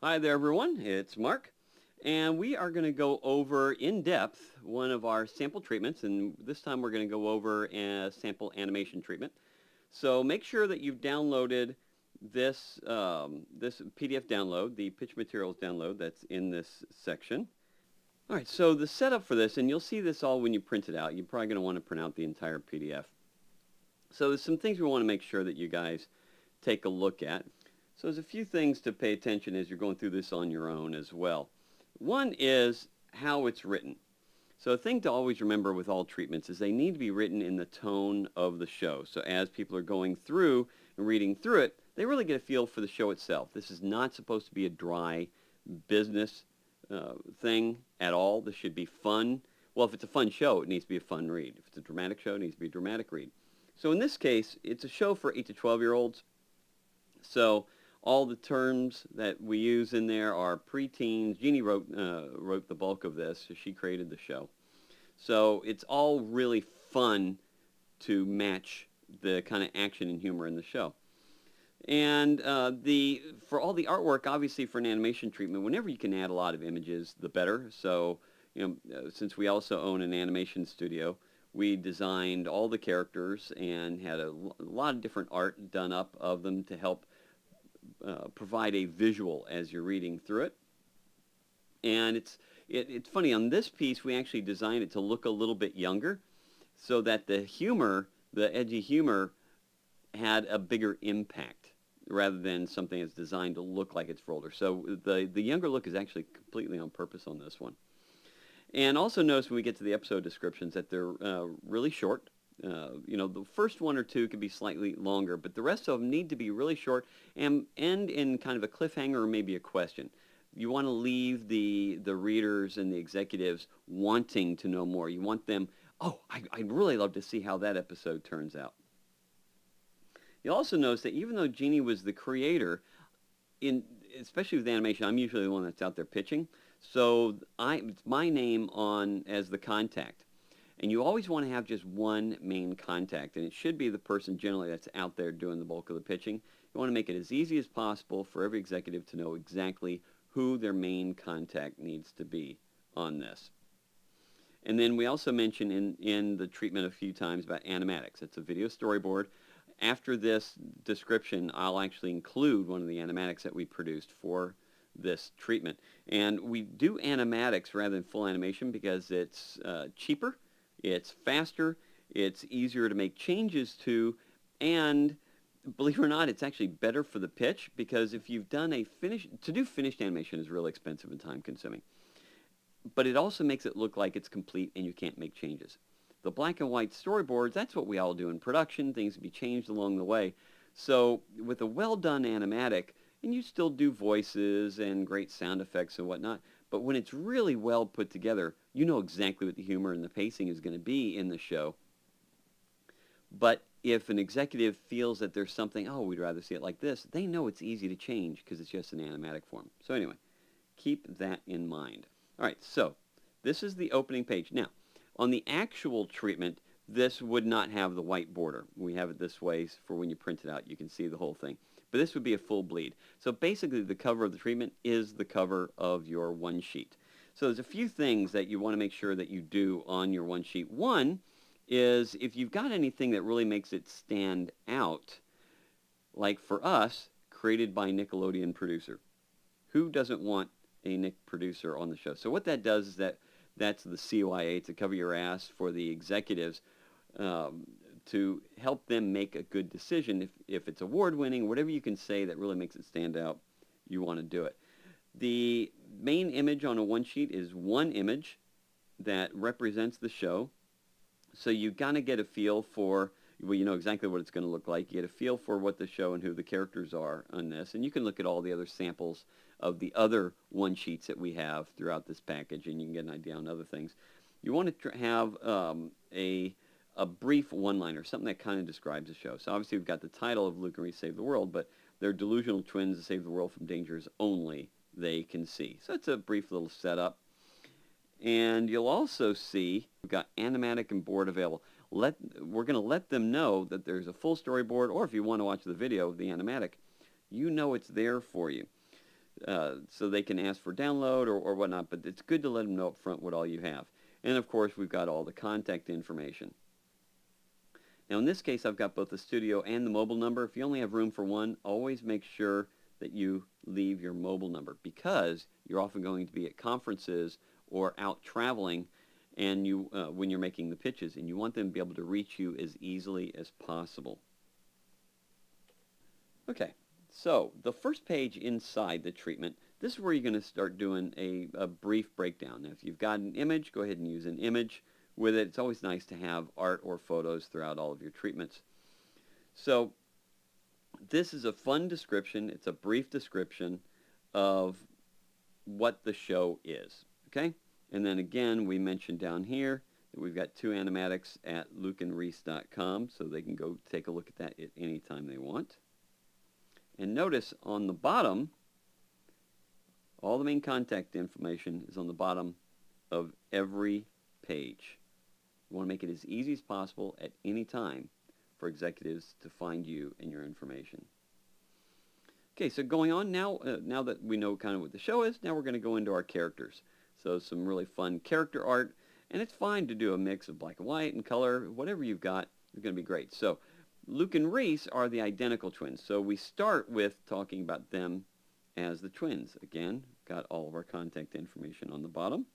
Hi there everyone, it's Mark, and we are going to go over in depth one of our sample treatments, and this time we're going to go over a sample animation treatment. So make sure that you've downloaded this PDF download, the pitch materials download that's in this section. All right, so the setup for this, and you'll see this all when you print it out. You're probably going to want to print out the entire PDF. So there's some things we want to make sure that you guys take a look at. So there's a few things to pay attention as you're going through this on your own as well. One is how it's written. So a thing to always remember with all treatments is they need to be written in the tone of the show. So as people are going through and reading through it, they really get a feel for the show itself. This is not supposed to be a dry business thing at all. This should be fun. Well, if it's a fun show, it needs to be a fun read. If it's a dramatic show, it needs to be a dramatic read. So in this case, it's a show for 8 to 12-year-olds. So all the terms that we use in there are preteens. Jeannie wrote the bulk of this. So she created the show. So it's all really fun to match the kind of action and humor in the show. And for all the artwork, obviously for an animation treatment, whenever you can add a lot of images, the better. So since we also own an animation studio, we designed all the characters and had a lot of different art done up of them to help provide a visual as you're reading through it. And it's funny, on this piece we actually designed it to look a little bit younger so that the humor, the edgy humor, had a bigger impact rather than something that's designed to look like it's for older. So the younger look is actually completely on purpose on this one. And also notice when we get to the episode descriptions that they're really short. The first one or two can be slightly longer, but the rest of them need to be really short and end in kind of a cliffhanger or maybe a question. You want to leave the readers and the executives wanting to know more. You want them, I'd really love to see how that episode turns out. You'll also notice that even though Jeannie was the creator, especially with animation, I'm usually the one that's out there pitching. So it's my name as the contact. And you always want to have just one main contact, and it should be the person generally that's out there doing the bulk of the pitching. You want to make it as easy as possible for every executive to know exactly who their main contact needs to be on this. And then we also mentioned in the treatment a few times about Animatics. It's a video storyboard. After this description, I'll actually include one of the animatics that we produced for this treatment. And we do animatics rather than full animation because it's cheaper. It's faster, it's easier to make changes to, and believe it or not, it's actually better for the pitch because if you've done to do finished animation is really expensive and time consuming. But it also makes it look like it's complete and you can't make changes. The black and white storyboards, that's what we all do in production. Things can be changed along the way. So with a well-done animatic, and you still do voices and great sound effects and whatnot, but when it's really well put together, you know exactly what the humor and the pacing is going to be in the show. But if an executive feels that there's something, we'd rather see it like this, they know it's easy to change because it's just an animatic form. So anyway, keep that in mind. All right, so this is the opening page. Now, on the actual treatment, this would not have the white border. We have it this way for when you print it out. You can see the whole thing. But this would be a full bleed. So basically the cover of the treatment is the cover of your one sheet. So there's a few things that you want to make sure that you do on your one sheet. One is if you've got anything that really makes it stand out, like for us, created by Nickelodeon producer. Who doesn't want a Nick producer on the show? So what that does is that's the CYA, to cover your ass for the executives, to help them make a good decision. If it's award-winning, whatever you can say that really makes it stand out, you want to do it. The main image on a one sheet is one image that represents the show. So you kind of get a feel for, you know exactly what it's going to look like. You get a feel for what the show and who the characters are on this. And you can look at all the other samples of the other one sheets that we have throughout this package, and you can get an idea on other things. You want to have a brief one-liner, something that kind of describes the show. So obviously we've got the title of Luke and Reese Save the World, but they're delusional twins that save the world from dangers only they can see. So it's a brief little setup. And you'll also see we've got Animatic and board available. We're going to let them know that there's a full storyboard, or if you want to watch the video of the Animatic, you know it's there for you. so they can ask for download or whatnot, but it's good to let them know up front what all you have. And of course, we've got all the contact information. Now in this case, I've got both the studio and the mobile number. If you only have room for one, always make sure that you leave your mobile number, because you're often going to be at conferences or out traveling and when you're making the pitches, and you want them to be able to reach you as easily as possible. Okay, so the first page inside the treatment, this is where you're going to start doing a brief breakdown. Now, if you've got an image, go ahead and use an image with it. It's always nice to have art or photos throughout all of your treatments. So this is a fun description. It's a brief description of what the show is, okay? And then again, we mentioned down here that we've got 2 animatics at lukeandreese.com, so they can go take a look at that at any time they want. And notice on the bottom, all the main contact information is on the bottom of every page. You want to make it as easy as possible at any time for executives to find you and your information. Okay, so going on now, now that we know kind of what the show is, now we're going to go into our characters. So some really fun character art, and it's fine to do a mix of black and white and color. Whatever you've got is going to be great. So Luke and Reese are the identical twins. So we start with talking about them as the twins. Again, got all of our contact information on the bottom.